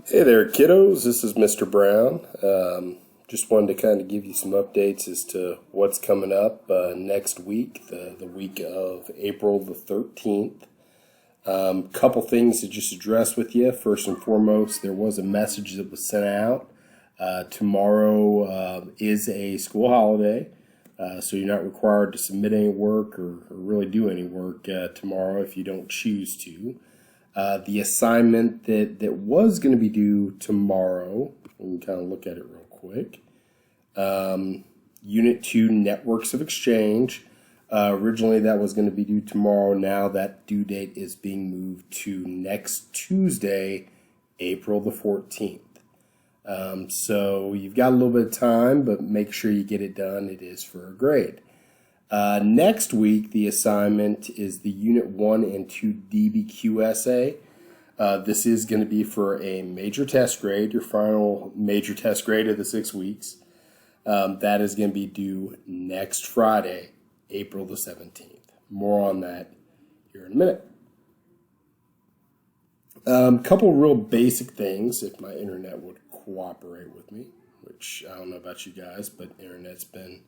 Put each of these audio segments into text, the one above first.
Hey there, kiddos. This is Mr. Brown. Just wanted to kind of give you some updates as to what's coming up next week, the week of April the 13th. Couple things to just address with you. First and foremost, there was a message that was sent out. Tomorrow is a school holiday, so you're not required to submit any work or really do any work tomorrow if you don't choose to. The assignment that was going to be due tomorrow, we can kind of look at it real quick. Unit 2, Networks of Exchange. Originally that was going to be due tomorrow. Now that due date is being moved to next Tuesday, April the 14th. So you've got a little bit of time, but make sure you get it done. It is for a grade. Next week, the assignment is the Unit 1 and 2 DBQSA. This is going to be for a major test grade, your final major test grade of the 6 weeks. That is going to be due next Friday, April the 17th. More on that here in a minute. Couple real basic things, if my internet would cooperate with me, which I don't know about you guys, but internet's been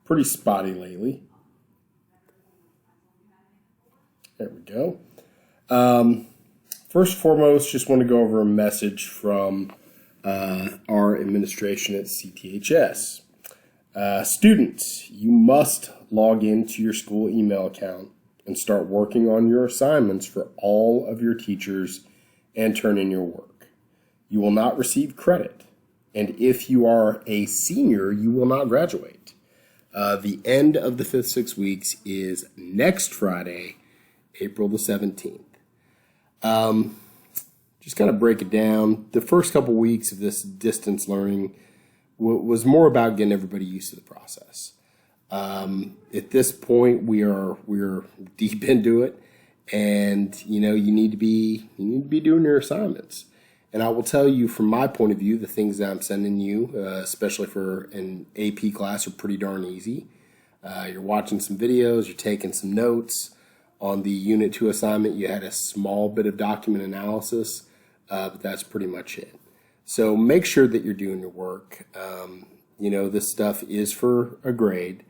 pretty spotty lately. There we go. First and foremost, just want to go over a message from our administration at CTHS. Students, you must log into your school email account and start working on your assignments for all of your teachers and turn in your work. You will not receive credit, and if you are a senior, you will not graduate. The end of the 5th 6 weeks is next Friday, April the 17th. Just kind of break it down. The first couple weeks of this distance learning was more about getting everybody used to the process. At this point, we're deep into it, and you need to be doing your assignments. And I will tell you, from my point of view, the things that I'm sending you, especially for an AP class, are pretty darn easy. You're watching some videos, you're taking some notes. On the Unit 2 assignment, you had a small bit of document analysis, but that's pretty much it. So make sure that you're doing your work. This stuff is for a grade.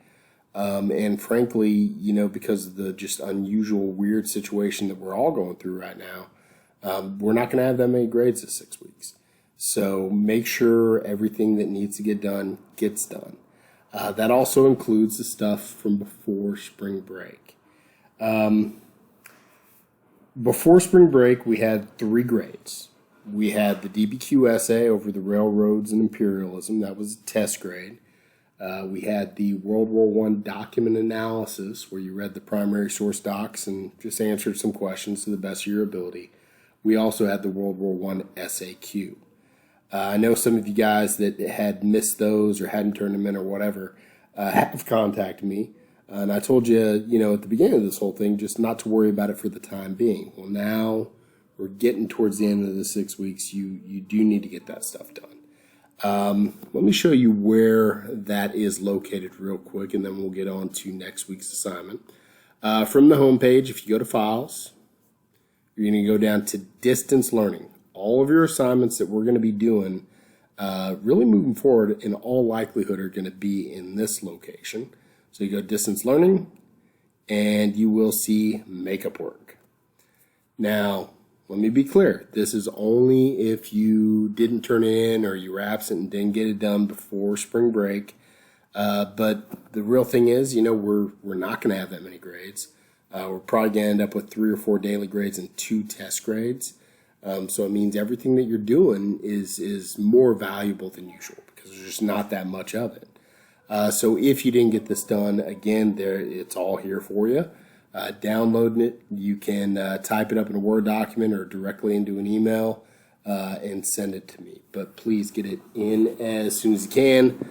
And frankly, because of the just unusual, weird situation that we're all going through right now, we're not going to have that many grades this 6 weeks. So make sure everything that needs to get done gets done. That also includes the stuff from before spring break. Before spring break, we had 3 grades. We had the DBQSA over the railroads and imperialism. That was a test grade. We had the World War I document analysis, where you read the primary source docs and just answered some questions to the best of your ability. We also had the World War I SAQ. I know some of you guys that had missed those or hadn't turned them in or whatever have contacted me. And I told you, at the beginning of this whole thing, just not to worry about it for the time being. Well, now we're getting towards the end of the 6 weeks. You do need to get that stuff done. Let me show you where that is located real quick, and then we'll get on to next week's assignment. From the home page, if you go to Files, you're going to go down to Distance Learning. All of your assignments that we're going to be doing, really moving forward, in all likelihood, are going to be in this location. So you go Distance Learning, and you will see Makeup Work. Now, let me be clear. This is only if you didn't turn it in or you were absent and didn't get it done before spring break. But the real thing is, we're not going to have that many grades. We're probably going to end up with 3 or 4 daily grades and 2 test grades. So it means everything that you're doing is more valuable than usual because there's just not that much of it. So if you didn't get this done, again, it's all here for you. Downloading it, you can type it up in a Word document or directly into an email and send it to me. But please get it in as soon as you can,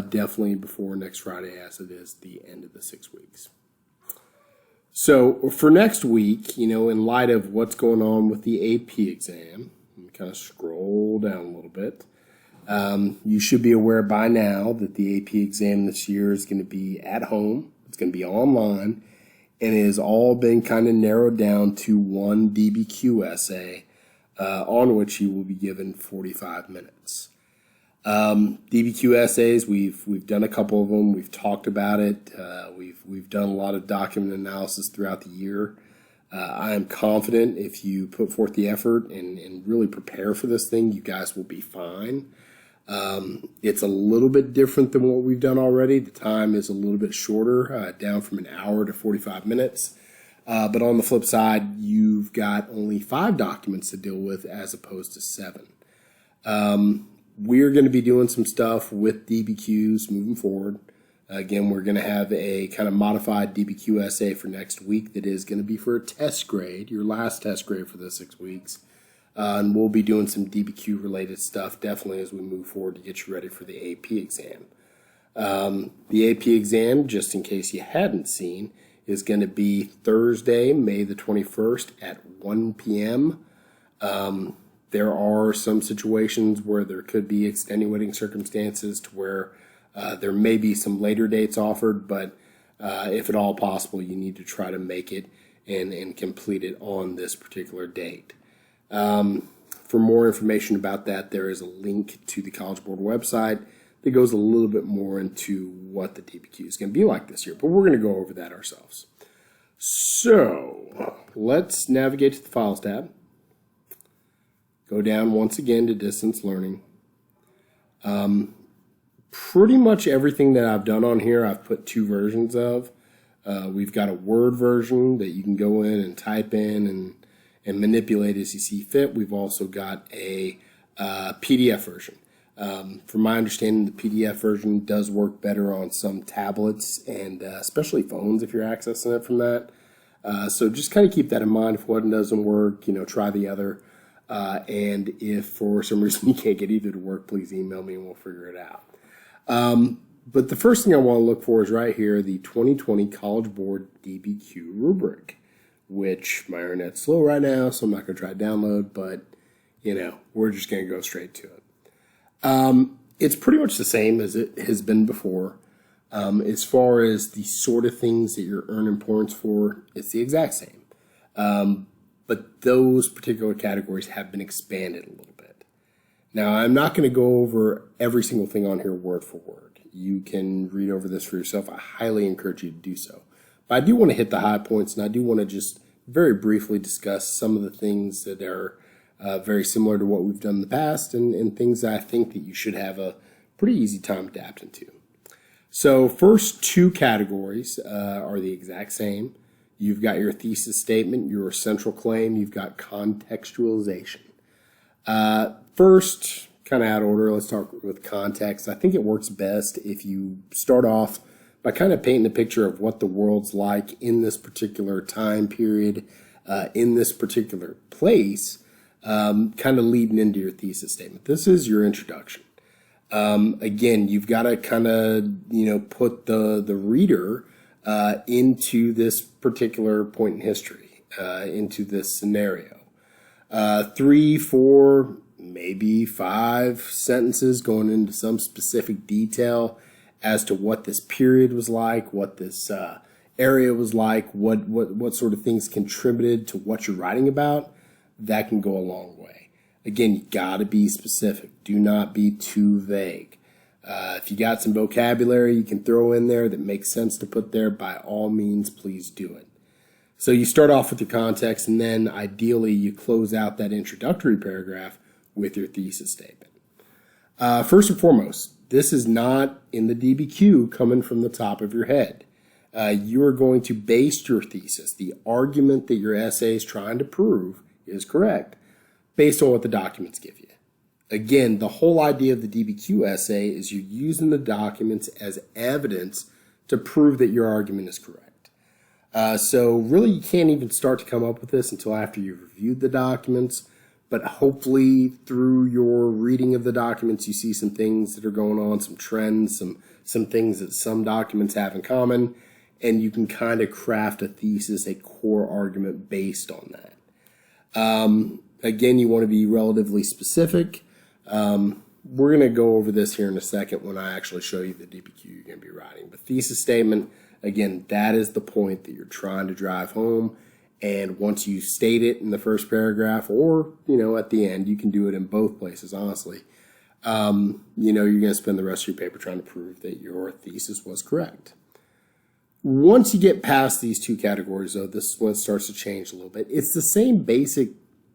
definitely before next Friday, as it is the end of the 6 weeks. So for next week, in light of what's going on with the AP exam, let me kind of scroll down a little bit. You should be aware by now that the AP exam this year is going to be at home. It's going to be online, and it has all been kind of narrowed down to one DBQ essay on which you will be given 45 minutes. DBQ essays, we've done a couple of them. We've talked about it. We've done a lot of document analysis throughout the year. I am confident if you put forth the effort and really prepare for this thing, you guys will be fine. It's a little bit different than what we've done already. The time is a little bit shorter, down from an hour to 45 minutes. But on the flip side, you've got only 5 documents to deal with as opposed to 7. We're going to be doing some stuff with DBQs moving forward. Again, we're going to have a kind of modified DBQ essay for next week that is going to be for a test grade, your last test grade for the 6 weeks. And we'll be doing some DBQ related stuff definitely as we move forward to get you ready for the AP exam. The AP exam, just in case you hadn't seen, is going to be Thursday, May the 21st at 1 p.m. There are some situations where there could be extenuating circumstances to where there may be some later dates offered, but if at all possible, you need to try to make it and complete it on this particular date. For more information about that, there is a link to the College Board website that goes a little bit more into what the DBQ is going to be like this year, but we're going to go over that ourselves. So let's navigate to the Files tab. Go down once again to Distance Learning. Pretty much everything that I've done on here, I've put 2 versions of. We've got a Word version that you can go in and type in and manipulate as you see fit. We've also got a PDF version. From my understanding, the PDF version does work better on some tablets and especially phones if you're accessing it from that. So just kind of keep that in mind. If one doesn't work, try the other. And if for some reason you can't get either to work, please email me and we'll figure it out. But the first thing I want to look for is right here, the 2020 College Board DBQ rubric, which my internet's slow right now, so I'm not going to try to download, but, we're just going to go straight to it. It's pretty much the same as it has been before. As far as the sort of things that you're earning points for, it's the exact same. But those particular categories have been expanded a little bit. Now, I'm not going to go over every single thing on here word for word. You can read over this for yourself. I highly encourage you to do so. But I do want to hit the high points, and I do want to just very briefly discuss some of the things that are very similar to what we've done in the past and things that I think that you should have a pretty easy time adapting to. So first 2 categories are the exact same. You've got your thesis statement, your central claim, you've got contextualization. First, kind of out of order, let's talk with context. I think it works best if you start off by kind of painting a picture of what the world's like in this particular time period, in this particular place, kind of leading into your thesis statement. This is your introduction. Again, you've got to kind of, put the reader into this particular point in history, into this scenario. 3, 4, maybe 5 sentences going into some specific detail as to what this period was like, what this area was like, what sort of things contributed to what you're writing about. That can go a long way. Again, you got to be specific. Do not be too vague. If you got some vocabulary you can throw in there that makes sense to put there, by all means, please do it. So you start off with your context, and then ideally you close out that introductory paragraph with your thesis statement. First and foremost, this is not in the DBQ coming from the top of your head. You are going to base your thesis, the argument that your essay is trying to prove is correct, based on what the documents give you. Again, the whole idea of the DBQ essay is you're using the documents as evidence to prove that your argument is correct. So really you can't even start to come up with this until after you've reviewed the documents, but hopefully through your reading of the documents you see some things that are going on, some trends, some things that some documents have in common, and you can kind of craft a thesis, a core argument based on that. Again, you want to be relatively specific. We're going to go over this here in a second when I actually show you the DBQ you're going to be writing. But thesis statement, again, that is the point that you're trying to drive home, And once you state it in the first paragraph, or, at the end, you can do it in both places, honestly. You're going to spend the rest of your paper trying to prove that your thesis was correct. Once you get past these two categories, though, this is when it starts to change a little bit. It's the same basic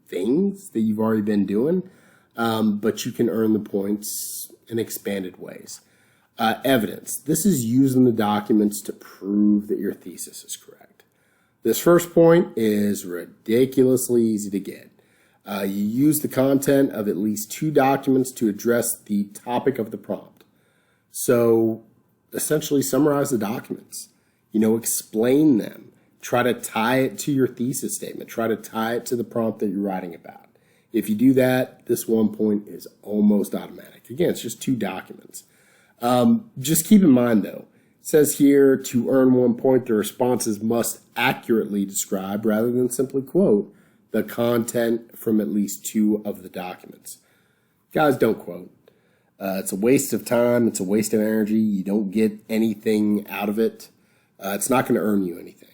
things that you've already been doing, but you can earn the points in expanded ways. Evidence. This is using the documents to prove that your thesis is correct. This first point is ridiculously easy to get. You use the content of at least two documents to address the topic of the prompt. So essentially summarize the documents. Explain them. Try to tie it to your thesis statement. Try to tie it to the prompt that you're writing about. If you do that, this 1 point is almost automatic. Again, it's just two documents. Just keep in mind, though, it says here to earn 1 point, the responses must accurately describe, rather than simply quote, the content from at least two of the documents. Guys, don't quote. It's a waste of time. It's a waste of energy. You don't get anything out of it. It's not going to earn you anything.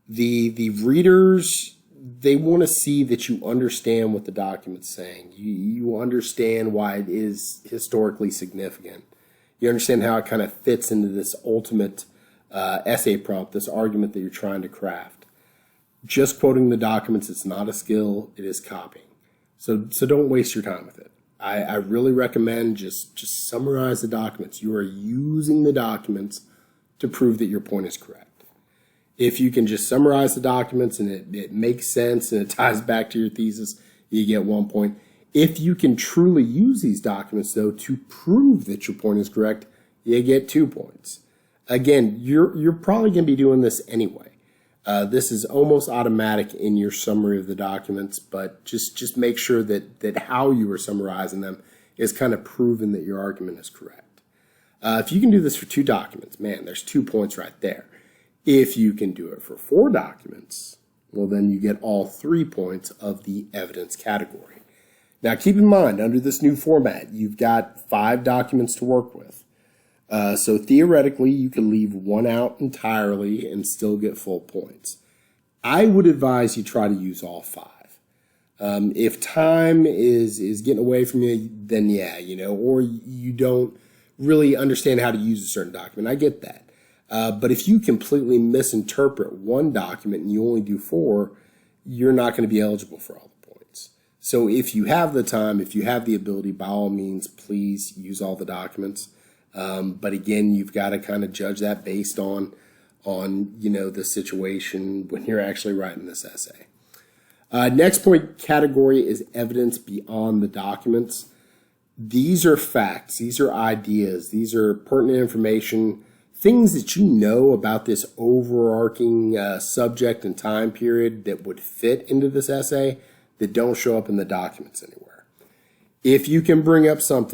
The readers, they want to see that you understand what the document's saying. You understand why it is historically significant. You understand how it kind of fits into this ultimate essay prompt, this argument that you're trying to craft. Just quoting the documents, it's not a skill, it is copying. So don't waste your time with it. I really recommend just summarize the documents. You are using the documents to prove that your point is correct. If you can just summarize the documents and it makes sense and it ties back to your thesis, you get 1 point. If you can truly use these documents, though, to prove that your point is correct, you get 2 points. Again, you're probably going to be doing this anyway. This is almost automatic in your summary of the documents, but just make sure that how you are summarizing them is kind of proven that your argument is correct. If you can do this for 2 documents, man, there's 2 points right there. If you can do it for 4 documents, well, then you get all 3 points of the evidence category. Now, keep in mind, under this new format, you've got 5 documents to work with. So theoretically, you could leave 1 out entirely and still get full points. I would advise you try to use all 5. If time is getting away from you, then yeah, or you don't really understand how to use a certain document. I get that. But if you completely misinterpret 1 document and you only do 4, you're not going to be eligible for all the points. So if you have the time, if you have the ability, by all means, please use all the documents. But again, you've got to kind of judge that based on the situation when you're actually writing this essay. Next point category is evidence beyond the documents. These are facts, these are ideas, these are pertinent information, things that you know about this overarching subject and time period that would fit into this essay that don't show up in the documents anywhere. If you can bring up some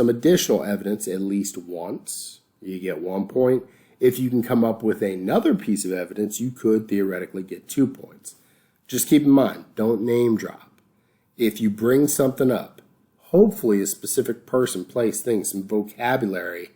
additional evidence at least once, you get 1 point. If you can come up with another piece of evidence, you could theoretically get 2 points. Just keep in mind, don't name drop. If you bring something up, hopefully a specific person, place, thing, some vocabulary,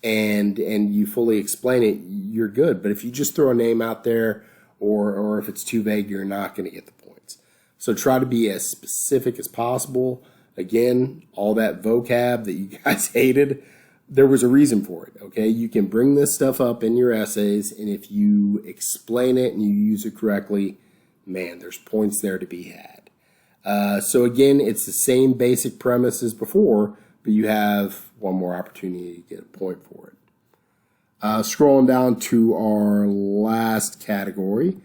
and you fully explain it, you're good. But if you just throw a name out there or if it's too vague, you're not going to get the points. So try to be as specific as possible. Again, all that vocab that you guys hated, there was a reason for it, okay? You can bring this stuff up in your essays, and if you explain it and you use it correctly, man, there's points there to be had. So again, it's the same basic premise as before, but you have 1 more opportunity to get a point for it. Scrolling down to our last category.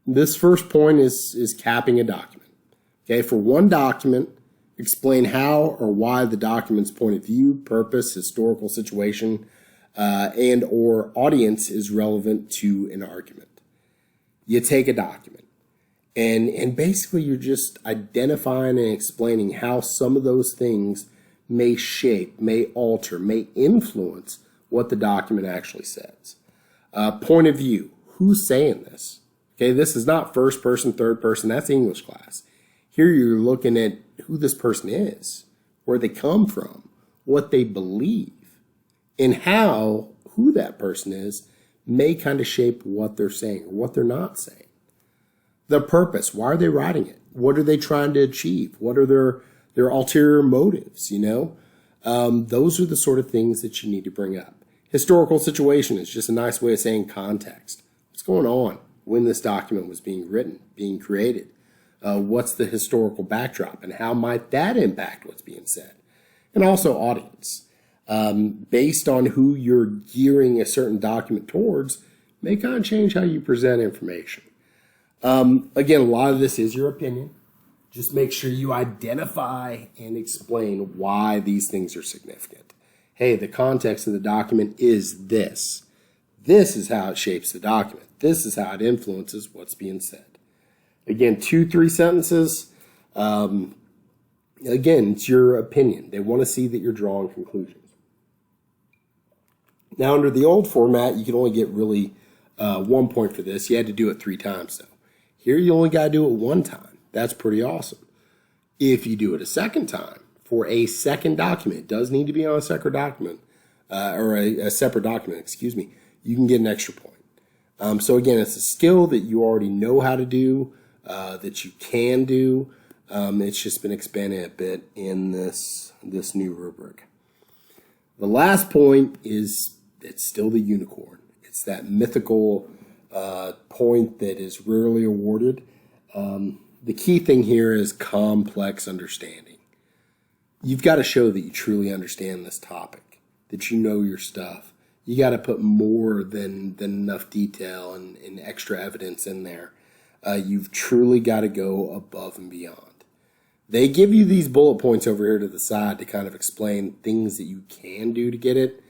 This first point is capping a document. Okay, for 1 document, explain how or why the document's point of view, purpose, historical situation, and or audience is relevant to an argument. You take a document, and basically you're just identifying and explaining how some of those things may shape, may alter, may influence what the document actually says. Point of view, who's saying this? Okay, this is not first person, third person, that's English class. Here you're looking at who this person is, where they come from, what they believe, and how who that person is may kind of shape what they're saying or what they're not saying. The purpose, why are they writing it? What are they trying to achieve? What are their ulterior motives, Those are the sort of things that you need to bring up. Historical situation is just a nice way of saying context. What's going on when this document was being written, being created? What's the historical backdrop and how might that impact what's being said? And also audience. Based on who you're gearing a certain document towards, may kind of change how you present information. Again, a lot of this is your opinion. Just make sure you identify and explain why these things are significant. Hey, the context of the document is this. This is how it shapes the document. This is how it influences what's being said. Again, 2-3 sentences. Again, it's your opinion. They want to see that you're drawing conclusions. Now, under the old format, you could only get really 1 point for this. You had to do it 3 times, though. Here, you only got to do it 1 time. That's pretty awesome. If you do it a second time for a second document, it does need to be on a separate document, a separate document, excuse me, you can get an extra point. So again, it's a skill that you already know how to do, that you can do. It's just been expanded a bit in this new rubric. The last point is it's still the unicorn. It's that mythical point that is rarely awarded. The key thing here is complex understanding. You've got to show that you truly understand this topic, that you know your stuff. You got to put more than enough detail and extra evidence in there. You've truly got to go above and beyond. They give you these bullet points over here to the side to kind of explain things that you can do to get it.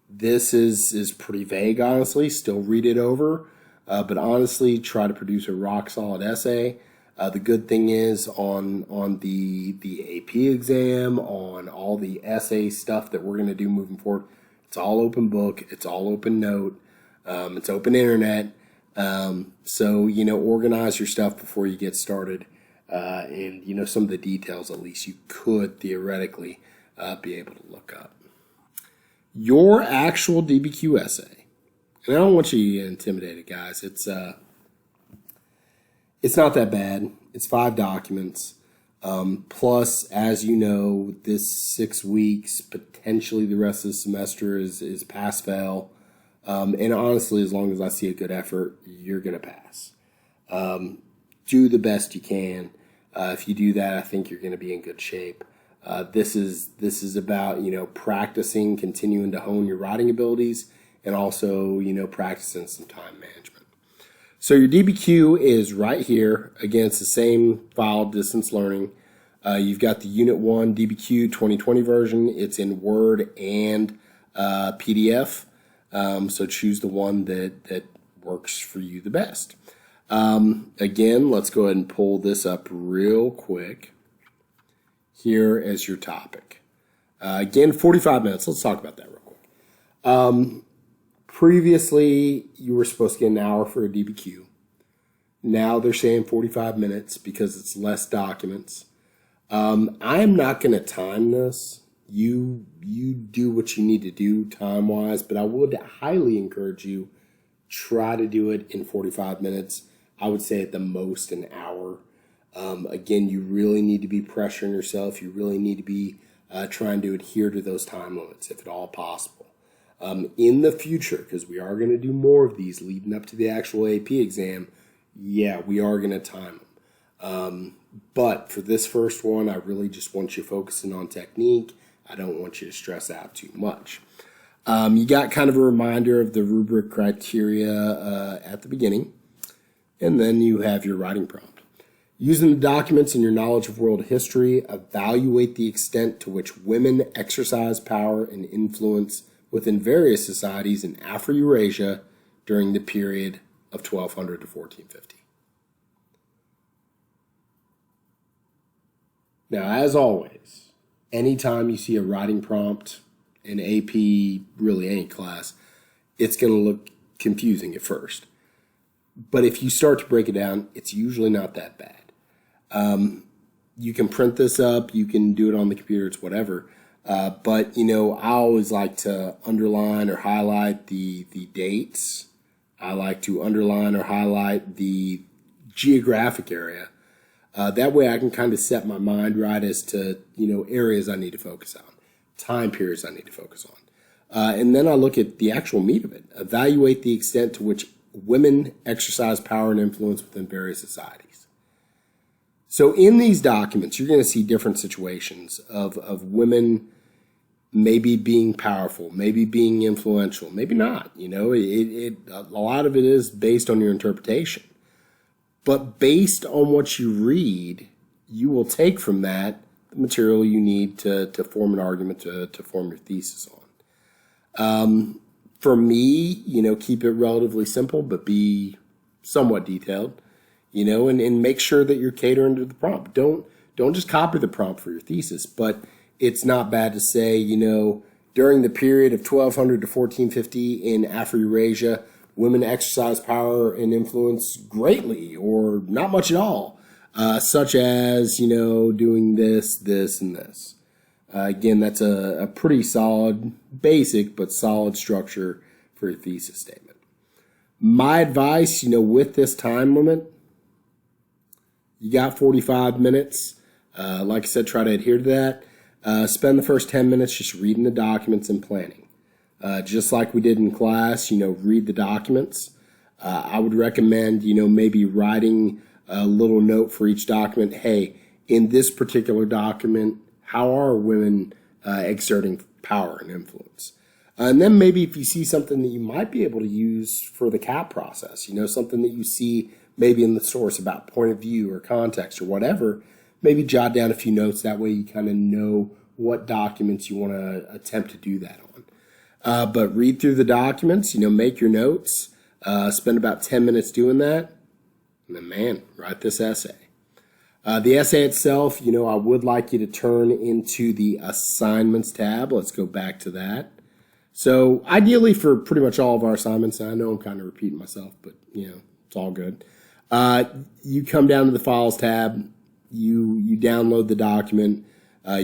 This is pretty vague, honestly. Still read it over. But honestly, try to produce a rock-solid essay. The good thing is on the AP exam, on all the essay stuff that we're going to do moving forward, it's all open book. It's all open note. It's open internet. So, organize your stuff before you get started. And, some of the details, at least, you could theoretically be able to look up. Your actual DBQ essay. And I don't want you to get intimidated, guys. It's not that bad. It's 5 documents. Plus, as you know, this 6 weeks, potentially the rest of the semester is pass-fail. And honestly, as long as I see a good effort, you're going to pass. Do the best you can. If you do that, I think you're going to be in good shape. This is about, practicing, continuing to hone your writing abilities, and also, practicing some time management. So your DBQ is right here. Again, it's the same file, distance learning. You've got the Unit 1 DBQ 2020 version. It's in Word and PDF. So choose the one that works for you the best. Again, let's go ahead and pull this up real quick. Here as your topic. Again, 45 minutes. Let's talk about that real quick. Previously, you were supposed to get an hour for a DBQ. Now they're saying 45 minutes because it's less documents. I'm not going to time this. You do what you need to do time-wise, but I would highly encourage you, try to do it in 45 minutes. I would say at the most an hour. Again, you really need to be pressuring yourself. You really need to be trying to adhere to those time limits, if at all possible. In the future, because we are going to do more of these leading up to the actual AP exam, yeah, we are going to time them. But for this first one, I really just want you focusing on technique. I don't want you to stress out too much. You got kind of a reminder of the rubric criteria at the beginning, and then you have your writing prompt. Using the documents and your knowledge of world history, evaluate the extent to which women exercise power and influence within various societies in Afro-Eurasia during the period of 1200 to 1450. Now, as always, anytime you see a writing prompt in AP, really any class, it's going to look confusing at first. But if you start to break it down, it's usually not that bad. You can print this up, you can do it on the computer, it's whatever. But, I always like to underline or highlight the dates I like to underline or highlight the geographic area. That way I can kind of set my mind right as to, areas I need to focus on, time periods I need to focus on. And then I look at the actual meat of it, evaluate the extent to which women exercise power and influence within various societies. So in these documents, you're going to see different situations of women maybe being powerful, maybe being influential, maybe not. A lot of it is based on your interpretation. But based on what you read, you will take from that the material you need to form an argument, to form your thesis on. For me, keep it relatively simple, but be somewhat detailed, and make sure that you're catering to the prompt. Don't just copy the prompt for your thesis, but it's not bad to say, during the period of 1200 to 1450 in Afro-Eurasia, women exercise power and influence greatly or not much at all, such as, doing this, this, and this. Again, that's a pretty solid, basic, but solid structure for your thesis statement. My advice, with this time limit, you got 45 minutes. Like I said, try to adhere to that. Spend the first 10 minutes just reading the documents and planning. Just like we did in class, read the documents. I would recommend, maybe writing a little note for each document. Hey, in this particular document, how are women exerting power and influence? And then maybe if you see something that you might be able to use for the CAP process, something that you see maybe in the source about point of view or context or whatever, maybe jot down a few notes. That way you kind of know what documents you want to attempt to do that on. But read through the documents, make your notes, spend about 10 minutes doing that, and then, write this essay. The essay itself, I would like you to turn into the assignments tab. Let's go back to that. So ideally for pretty much all of our assignments, and I know I'm kind of repeating myself, but it's all good. You come down to the files tab, you download the document,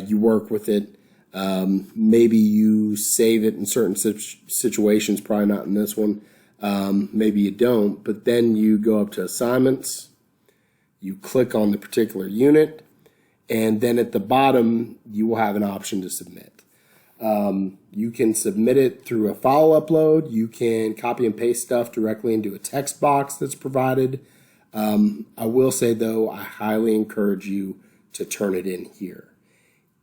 you work with it. Maybe you save it in certain situations, probably not in this one. Maybe you don't, but then you go up to assignments, you click on the particular unit, and then at the bottom, you will have an option to submit. You can submit it through a file upload. You can copy and paste stuff directly into a text box that's provided. I will say, though, I highly encourage you to turn it in here.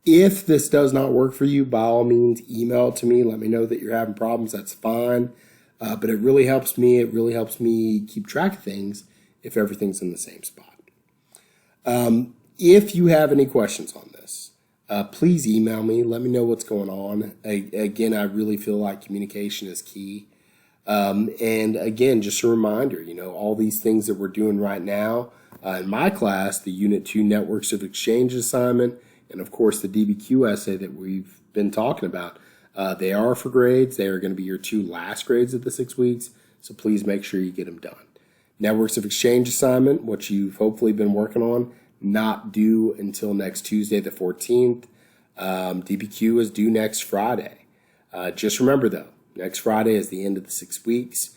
If this does not work for you, by all means, email it to me. Let me know that you're having problems. That's fine. But it really helps me. It really helps me keep track of things if everything's in the same spot. If you have any questions on this, please email me. Let me know what's going on. Again, I really feel like communication is key. And again, just a reminder, all these things that we're doing right now in my class, the Unit 2 Networks of Exchange assignment, and of course the DBQ essay that we've been talking about, they are for grades. They are going to be your 2 last grades of the 6 weeks, so please make sure you get them done. Networks of Exchange assignment, what you've hopefully been working on, not due until next Tuesday the 14th. DBQ is due next Friday. Just remember though, next Friday is the end of the 6 weeks.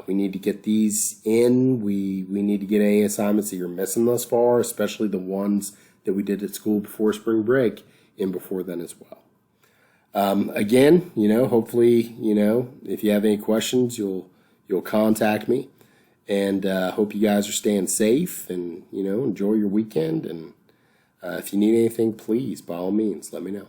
We need to get these in. We need to get any assignments that you're missing thus far, especially the ones that we did at school before spring break, in before then as well. Again, hopefully, if you have any questions, you'll contact me. And hope you guys are staying safe and, enjoy your weekend. And if you need anything, please, by all means, let me know.